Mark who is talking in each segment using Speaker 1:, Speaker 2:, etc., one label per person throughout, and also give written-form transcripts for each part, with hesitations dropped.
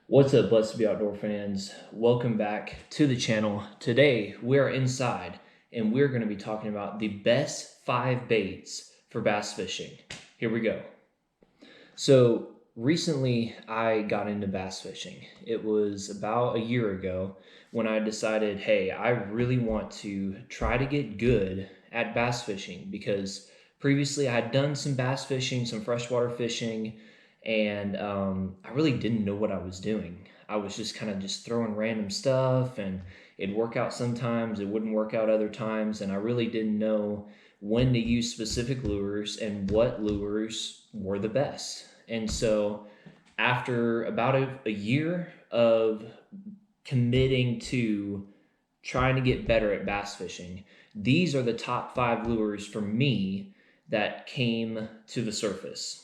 Speaker 1: What's up, Blessed Be Outdoor fans? Welcome back to the channel. Today we are inside and we're going to be talking about the best 5 baits for bass fishing. Here we go. So recently I got into bass fishing. It was about a year ago when I decided, hey, I really want to try to get good at bass fishing because previously I had done some bass fishing, some freshwater fishing, and I really didn't know what I was doing. I was just kind of just throwing random stuff, and it'd work out sometimes, it wouldn't work out other times, and I really didn't know when to use specific lures and what lures were the best. And so, after about a year of committing to trying to get better at bass fishing, these are the top 5 lures for me that came to the surface.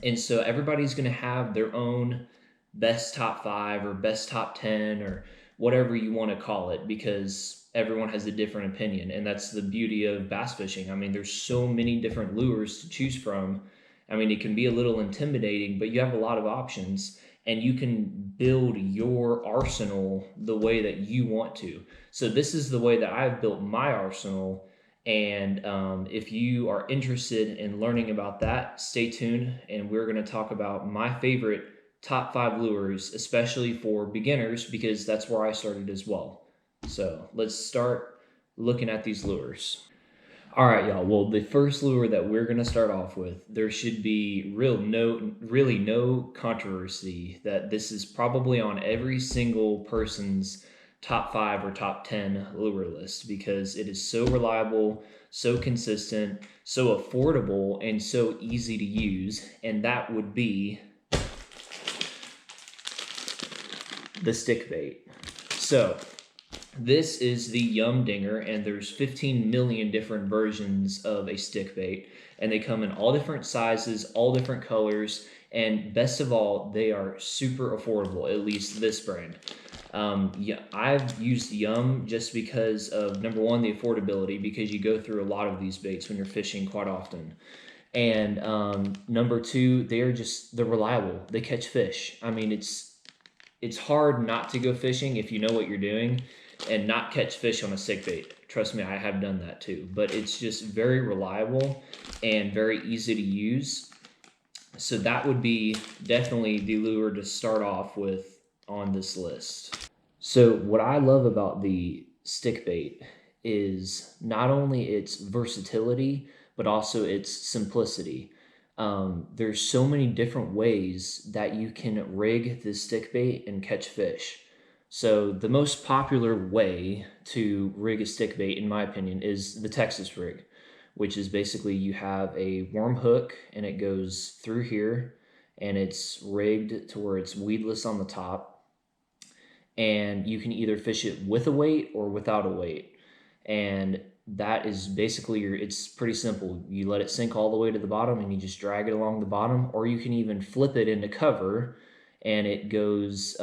Speaker 1: And so everybody's going to have their own best top 5 or best top 10 or whatever you want to call it, because everyone has a different opinion. And that's the beauty of bass fishing. I mean, there's so many different lures to choose from. I mean, it can be a little intimidating, but you have a lot of options and you can build your arsenal the way that you want to. So this is the way that I've built my arsenal. And if you are interested in learning about that, stay tuned. And we're going to talk about my favorite top 5 lures, especially for beginners, because that's where I started as well. So let's start looking at these lures. All right, y'all. Well, the first lure that we're going to start off with, there should be really no controversy that this is probably on every single person's top 5 or top 10 lure list, because it is so reliable, so consistent, so affordable, and so easy to use. And that would be the stick bait. So this is the Yum Dinger, and there's 15 million different versions of a stick bait, and they come in all different sizes, all different colors, and best of all, they are super affordable, at least this brand. Yeah, I've used Yum just because of, number one, the affordability, because you go through a lot of these baits when you're fishing quite often. And number two, they're reliable. They catch fish. I mean, it's hard not to go fishing if you know what you're doing and not catch fish on a stick bait. Trust me, I have done that too. But it's just very reliable and very easy to use. So that would be definitely the lure to start off with on this list. So what I love about the stick bait is not only its versatility, but also its simplicity. There's so many different ways that you can rig the stick bait and catch fish. So the most popular way to rig a stick bait, in my opinion, is the Texas rig, which is basically you have a worm hook and it goes through here and it's rigged to where it's weedless on the top, and you can either fish it with a weight or without a weight. And that is basically it's pretty simple. You let it sink all the way to the bottom and you just drag it along the bottom, or you can even flip it into cover and it goes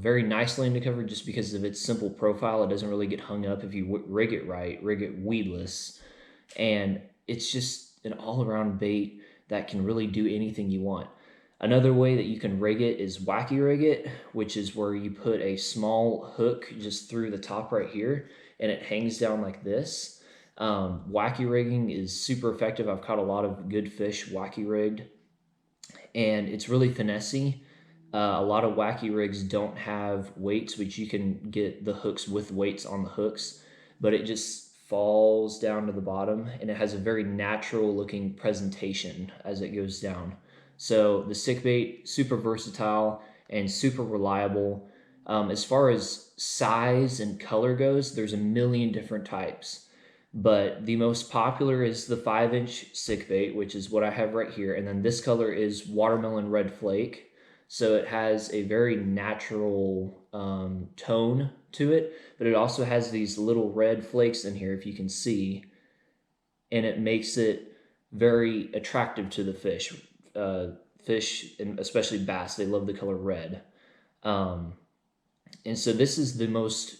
Speaker 1: very nicely into cover just because of its simple profile. It doesn't really get hung up if you rig it right, rig it weedless. And it's just an all-around bait that can really do anything you want. Another way that you can rig it is wacky rig it, which is where you put a small hook just through the top right here and it hangs down like this. Wacky rigging is super effective. I've caught a lot of good fish wacky rigged, and it's really finessey. A lot of wacky rigs don't have weights, which you can get the hooks with weights on the hooks, but it just falls down to the bottom and it has a very natural looking presentation as it goes down. So the stick bait, super versatile and super reliable. As far as size and color goes, there's a million different types, but the most popular is the 5-inch stick bait, which is what I have right here. And then this color is watermelon red flake. So it has a very natural tone to it, but it also has these little red flakes in here, if you can see, and it makes it very attractive to the fish. Fish, and especially bass, they love the color red. And so this is the most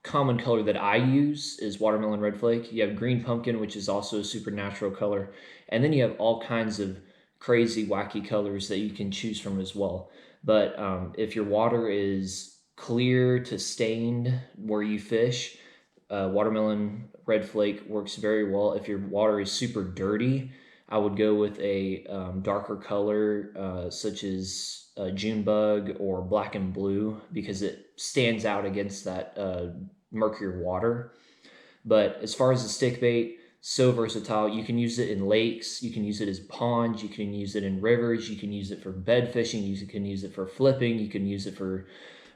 Speaker 1: common color that I use, is watermelon red flake. You have green pumpkin, which is also a super natural color. And then you have all kinds of crazy wacky colors that you can choose from as well. But if your water is clear to stained where you fish, watermelon red flake works very well. If your water is super dirty, I would go with a darker color such as Junebug or black and blue, because it stands out against that murkier water. But as far as the stick bait, so versatile. You can use it in lakes, you can use it as ponds, you can use it in rivers, you can use it for bed fishing, you can use it for flipping, you can use it for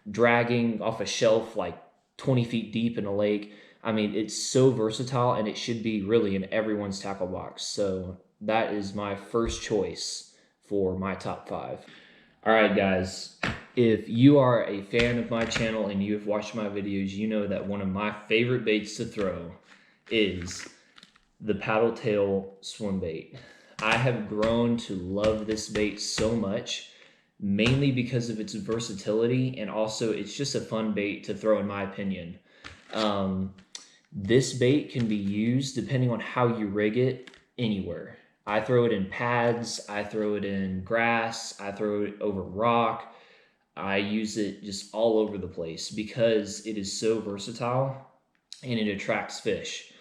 Speaker 1: dragging off a shelf like 20 feet deep in a lake. I mean, it's so versatile, and it should be really in everyone's tackle box. So that is my first choice for my top 5. All right, guys, if you are a fan of my channel and you have watched my videos, you know that one of my favorite baits to throw is the paddle tail swim bait. I have grown to love this bait so much, mainly because of its versatility, and also it's just a fun bait to throw, in my opinion. This bait can be used, depending on how you rig it, anywhere. I throw it in pads, I throw it in grass, I throw it over rock. I use it just all over the place because it is so versatile and it attracts fish.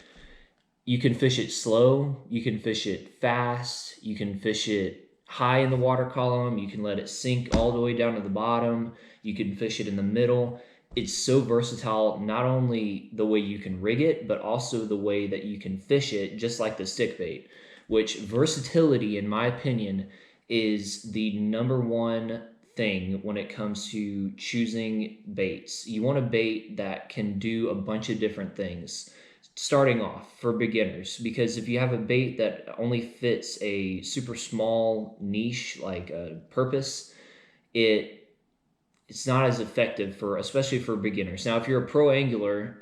Speaker 1: You can fish it slow, you can fish it fast, you can fish it high in the water column, you can let it sink all the way down to the bottom, you can fish it in the middle. It's so versatile, not only the way you can rig it, but also the way that you can fish it, just like the stick bait, which versatility, in my opinion, is the number one thing when it comes to choosing baits. You want a bait that can do a bunch of different things, starting off for beginners, because if you have a bait that only fits a super small niche, like a purpose, it's not as effective for, especially for beginners. Now, if you're a pro angler,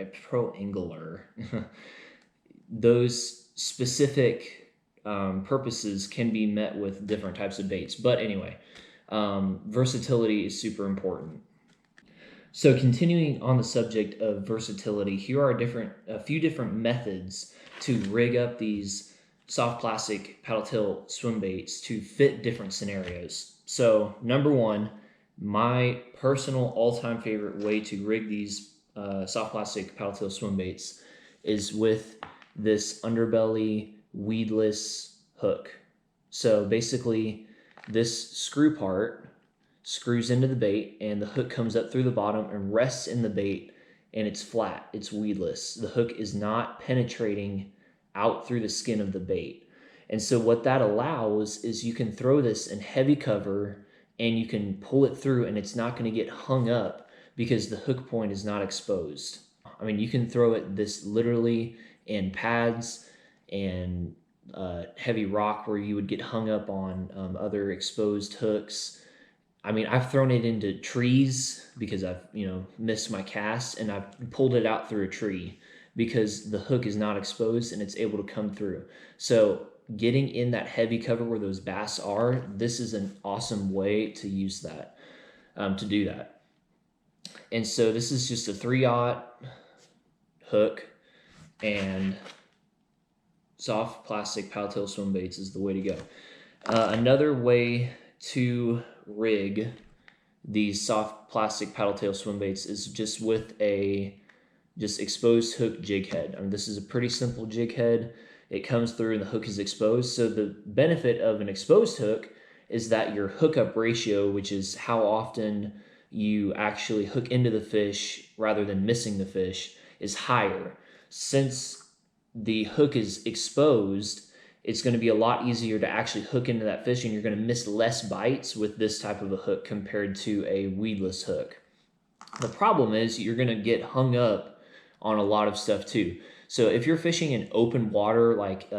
Speaker 1: those specific purposes can be met with different types of baits. But anyway, versatility is super important. So continuing on the subject of versatility, here are a few different methods to rig up these soft plastic paddle tail swim baits to fit different scenarios. So number one, my personal all-time favorite way to rig these soft plastic paddle tail swim baits is with this underbelly weedless hook. So basically, this screw part screws into the bait, and the hook comes up through the bottom and rests in the bait, and it's flat, it's weedless. The hook is not penetrating out through the skin of the bait. And so what that allows is you can throw this in heavy cover and you can pull it through, and it's not going to get hung up because the hook point is not exposed. I mean, you can throw it this literally in pads and heavy rock where you would get hung up on other exposed hooks. I mean, I've thrown it into trees because I've, missed my cast, and I've pulled it out through a tree because the hook is not exposed and it's able to come through. So getting in that heavy cover where those bass are, this is an awesome way to use that, to do that. And so this is just a 3/0 hook, and soft plastic paddle tail swim baits is the way to go. Another way to rig these soft plastic paddle tail swim baits is just with a exposed hook jig head. I mean, this is a pretty simple jig head. It comes through and the hook is exposed. So the benefit of an exposed hook is that your hookup ratio, which is how often you actually hook into the fish rather than missing the fish, is higher. Since the hook is exposed, it's going to be a lot easier to actually hook into that fish, and you're going to miss less bites with this type of a hook compared to a weedless hook. The problem is you're going to get hung up on a lot of stuff too. So if you're fishing in open water, like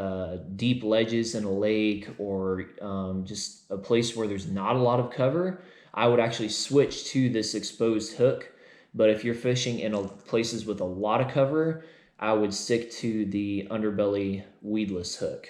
Speaker 1: deep ledges in a lake, or just a place where there's not a lot of cover, I would actually switch to this exposed hook. But if you're fishing in places with a lot of cover, I would stick to the underbelly weedless hook.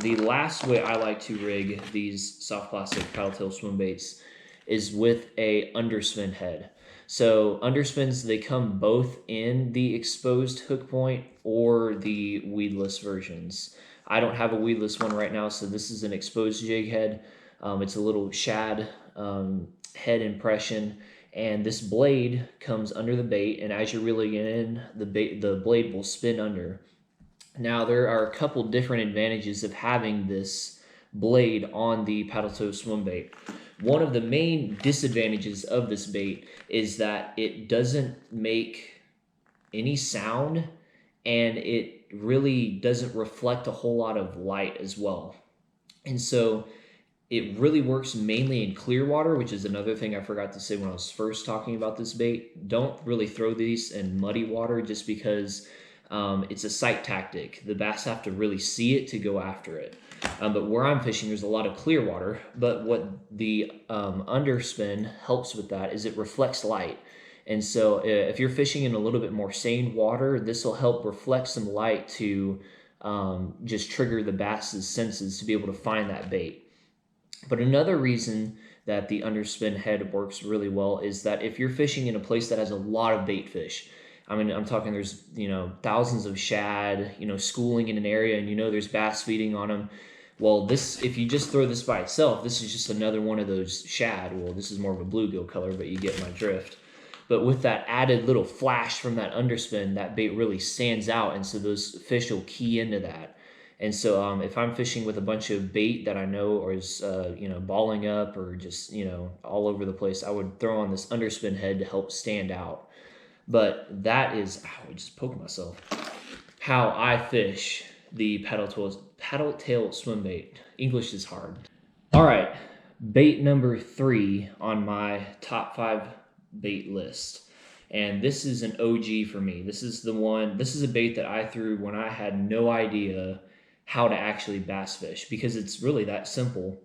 Speaker 1: The last way I like to rig these soft plastic paddle tail swim baits is with a underspin head. So underspins, they come both in the exposed hook point or the weedless versions. I don't have a weedless one right now, so this is an exposed jig head. It's a little shad head impression, and this blade comes under the bait, and as you're reeling it in, the blade will spin under. Now, there are a couple different advantages of having this blade on the paddle tail swim bait. One of the main disadvantages of this bait is that it doesn't make any sound, and it really doesn't reflect a whole lot of light as well. And so it really works mainly in clear water, which is another thing I forgot to say when I was first talking about this bait. Don't really throw these in muddy water just because it's a sight tactic. The bass have to really see it to go after it. But where I'm fishing, there's a lot of clear water. But what the underspin helps with that is it reflects light. And so if you're fishing in a little bit more sane water, this will help reflect some light to just trigger the bass's senses to be able to find that bait. But another reason that the underspin head works really well is that if you're fishing in a place that has a lot of bait fish, I mean, I'm talking there's, thousands of shad, schooling in an area, and there's bass feeding on them. Well, if you just throw this by itself, this is just another one of those shad. Well, this is more of a bluegill color, but you get my drift. But with that added little flash from that underspin, that bait really stands out, and so those fish will key into that. And so if I'm fishing with a bunch of bait that I know is, balling up or just, all over the place, I would throw on this underspin head to help stand out. But that is, I just poked myself, how I fish the paddle tail swim bait. English is hard. All right, bait number 3 on my top 5 bait list. And this is an OG for me. This is a bait that I threw when I had no idea how to actually bass fish, because it's really that simple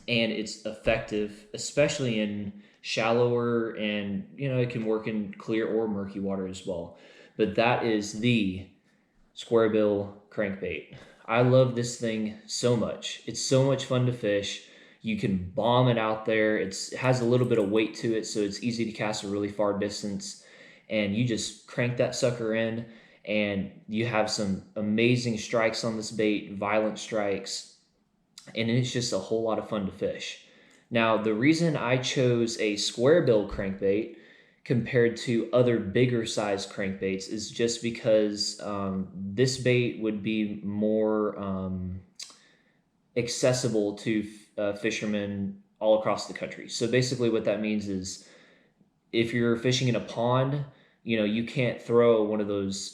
Speaker 1: and it's effective, especially in shallower, and it can work in clear or murky water as well. But that is the square bill crankbait. I love this thing so much. It's so much fun to fish. You can bomb it out there. It has a little bit of weight to it, so it's easy to cast a really far distance, and you just crank that sucker in and you have some amazing strikes on this bait, violent strikes, and it's just a whole lot of fun to fish. Now, the reason I chose a square bill crankbait compared to other bigger size crankbaits is just because this bait would be more accessible to fishermen all across the country. So basically what that means is if you're fishing in a pond, you can't throw one of those,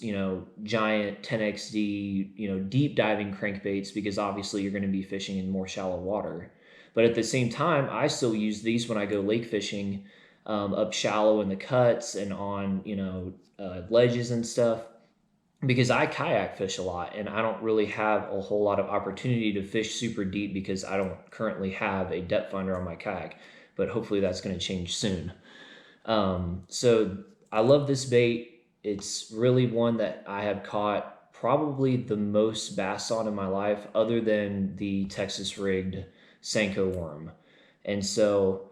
Speaker 1: giant 10XD, deep diving crankbaits, because obviously you're going to be fishing in more shallow water. But at the same time, I still use these when I go lake fishing up shallow in the cuts and on, ledges and stuff, because I kayak fish a lot and I don't really have a whole lot of opportunity to fish super deep because I don't currently have a depth finder on my kayak, but hopefully that's going to change soon. So I love this bait. It's really one that I have caught probably the most bass on in my life, other than the Texas rigged Senko worm. And so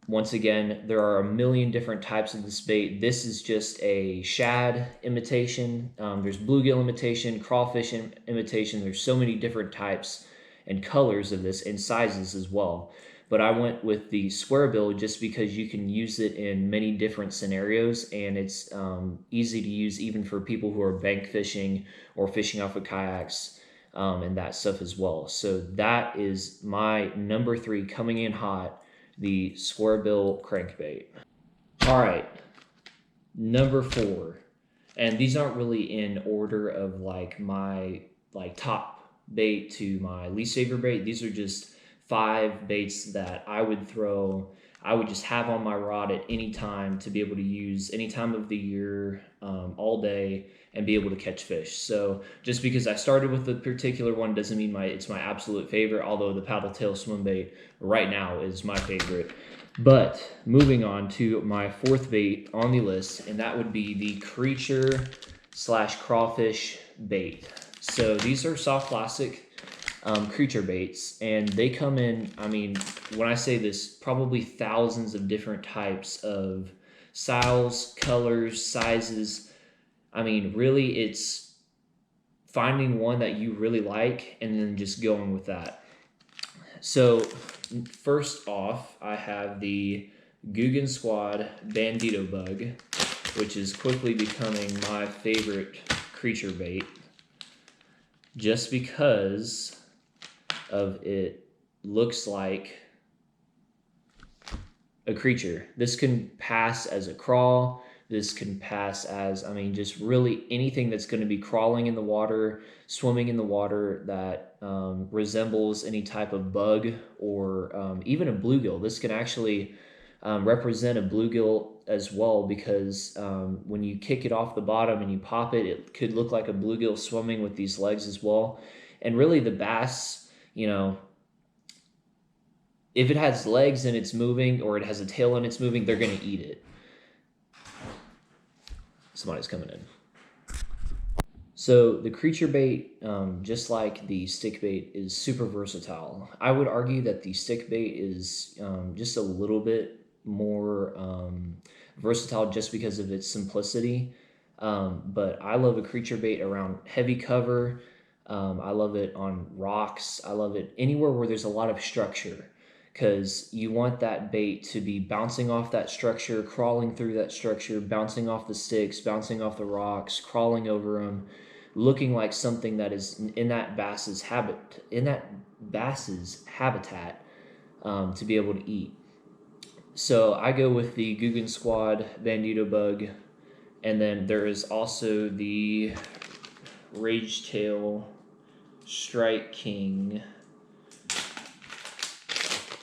Speaker 1: once again, there are a million different types of this bait. This is just a shad imitation. There's bluegill imitation, crawfish imitation. There's so many different types and colors of this, and sizes as well. But I went with the square bill just because you can use it in many different scenarios, and it's easy to use even for people who are bank fishing or fishing off of kayaks and that stuff as well. So that is my number 3 coming in hot, the square bill crankbait. All right, number 4, and these aren't really in order of my top bait to my least favorite bait. These are just 5 baits that I would just have on my rod at any time to be able to use any time of the year, all day, and be able to catch fish. So just because I started with a particular one doesn't mean it's my absolute favorite, although the paddle tail swim bait right now is my favorite. But moving on to my 4th bait on the list, and that would be the Creature/Crawfish bait. So these are soft plastic creature baits, and they come in, when I say this, probably thousands of different types of styles, colors, sizes. Really, it's finding one that you really like and then just going with that. So first off, I have the Guggen Squad Bandito Bug, which is quickly becoming my favorite creature bait, just because of it looks like a creature. This can pass as a crawl. This can pass as, I mean, just really anything that's going to be crawling in the water, swimming in the water that resembles any type of bug or even a bluegill. This can actually represent a bluegill as well, because when you kick it off the bottom and you pop it, it could look like a bluegill swimming with these legs as well. And really the bass, you know, if it has legs and it's moving, or it has a tail and it's moving, they're going to eat it. Somebody's coming in. So the creature bait, just like the stick bait, is super versatile. I would argue that the stick bait is just a little bit more versatile just because of its simplicity. But I love a creature bait around heavy cover. I love it on rocks. I love it anywhere where there's a lot of structure, because you want that bait to be bouncing off that structure, crawling through that structure, bouncing off the sticks, bouncing off the rocks, crawling over them, looking like something that is in that bass's habitat to be able to eat. So I go with the Guggen Squad Bandito Bug, and then there is also the Rage Tail Strike King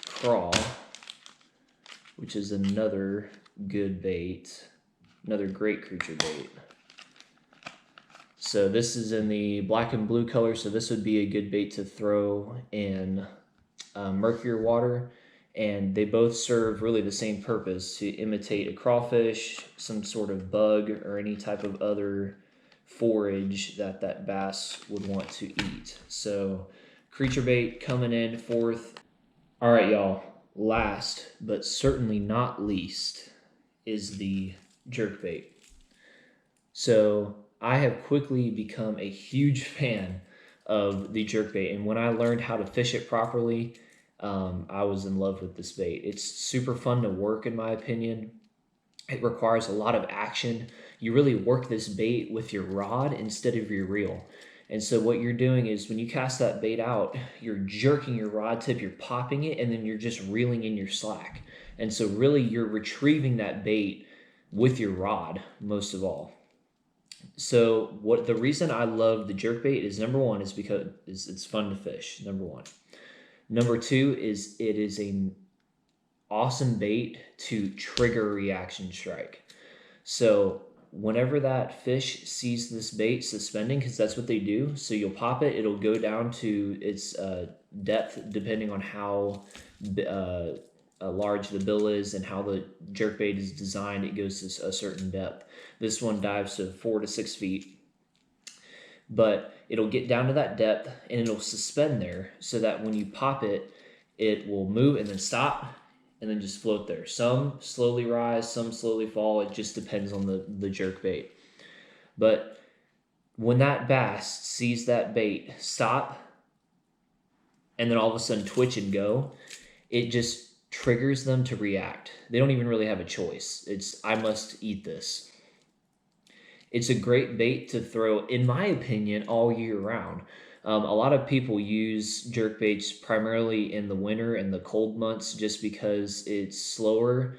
Speaker 1: Crawl, which is another good bait, another great creature bait. So this is in the black and blue color, so this would be a good bait to throw in murkier water, and they both serve really the same purpose, to imitate a crawfish, some sort of bug, or any type of other forage that bass would want to eat. So creature bait coming in fourth. All right, y'all, last but certainly not least is the jerkbait. So I have quickly become a huge fan of the jerkbait, and when I learned how to fish it properly, I was in love with this bait. It's super fun to work, in my opinion. It requires a lot of action. You really work this bait with your rod instead of your reel. And so what you're doing is, when you cast that bait out, you're jerking your rod tip, you're popping it, and then you're just reeling in your slack. And so really you're retrieving that bait with your rod most of all. So the reason I love the jerkbait is, number one, is because it's fun to fish, number one. Number two is it is an awesome bait to trigger a reaction strike. So whenever that fish sees this bait suspending, because that's what they do, so you'll pop it, it'll go down to its depth depending on how large the bill is and how the jerkbait is designed. It goes to a certain depth. This one dives to 4 to 6 feet, but it'll get down to that depth and it'll suspend there, so that when you pop it, it will move and then stop and then just float there. Some slowly rise, some slowly fall. It just depends on the jerkbait. But when that bass sees that bait stop and then all of a sudden twitch and go, it just triggers them to react. They don't even really have a choice. It's, I must eat this. It's a great bait to throw, in my opinion, all year round. A lot of people use jerkbaits primarily in the winter and the cold months just because it's slower.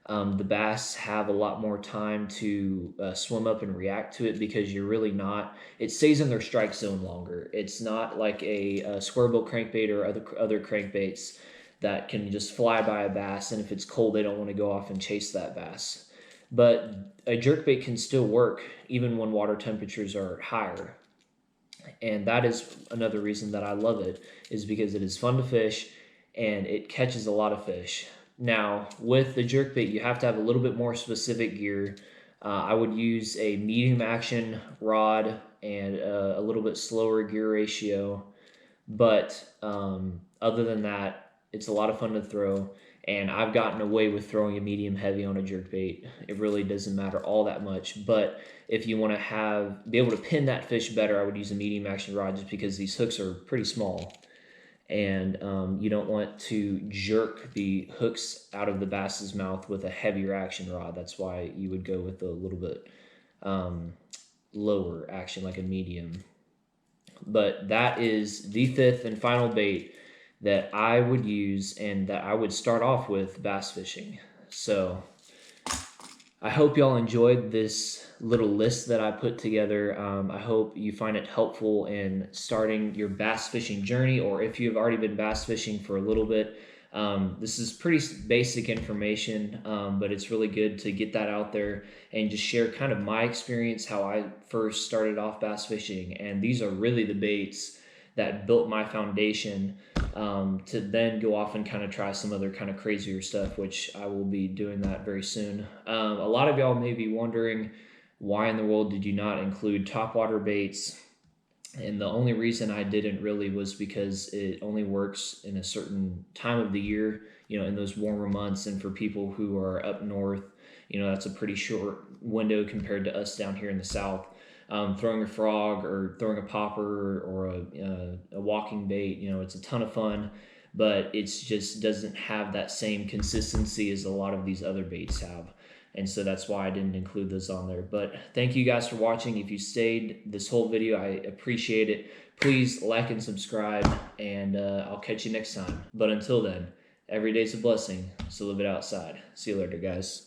Speaker 1: The bass have a lot more time to swim up and react to it, because you're really not, it stays in their strike zone longer. It's not like a square-bill crankbait or other crankbaits that can just fly by a bass, and if it's cold, they don't want to go off and chase that bass. But a jerkbait can still work even when water temperatures are higher. And that is another reason that I love it, is because it is fun to fish and it catches a lot of fish. Now, with the jerkbait, you have to have a little bit more specific gear. I would use a medium action rod and a little bit slower gear ratio. But other than that, it's a lot of fun to throw. And I've gotten away with throwing a medium heavy on a jerkbait. It really doesn't matter all that much. But if you want to be able to pin that fish better, I would use a medium action rod, just because these hooks are pretty small. and you don't want to jerk the hooks out of the bass's mouth with a heavier action rod. That's why you would go with a little bit lower action, like a medium. But that is the fifth and final bait that I would use and that I would start off with bass fishing. So I hope y'all enjoyed this little list that I put together. I hope you find it helpful in starting your bass fishing journey, or if you've already been bass fishing for a little bit. This is pretty basic information, but it's really good to get that out there and just share kind of my experience, how I first started off bass fishing. And these are really the baits that built my foundation to then go off and kind of try some other kind of crazier stuff, which I will be doing that very soon. A lot of y'all may be wondering, why in the world did you not include topwater baits? And the only reason I didn't really was because it only works in a certain time of the year, in those warmer months. And for people who are up north, that's a pretty short window compared to us down here in the South. Throwing a frog or throwing a popper or a walking bait, it's a ton of fun, but it's just doesn't have that same consistency as a lot of these other baits have. And so that's why I didn't include those on there. But thank you guys for watching. If you stayed this whole video, I appreciate it. Please like and subscribe, and I'll catch you next time. But until then, every day's a blessing, so live it outside. See you later, guys.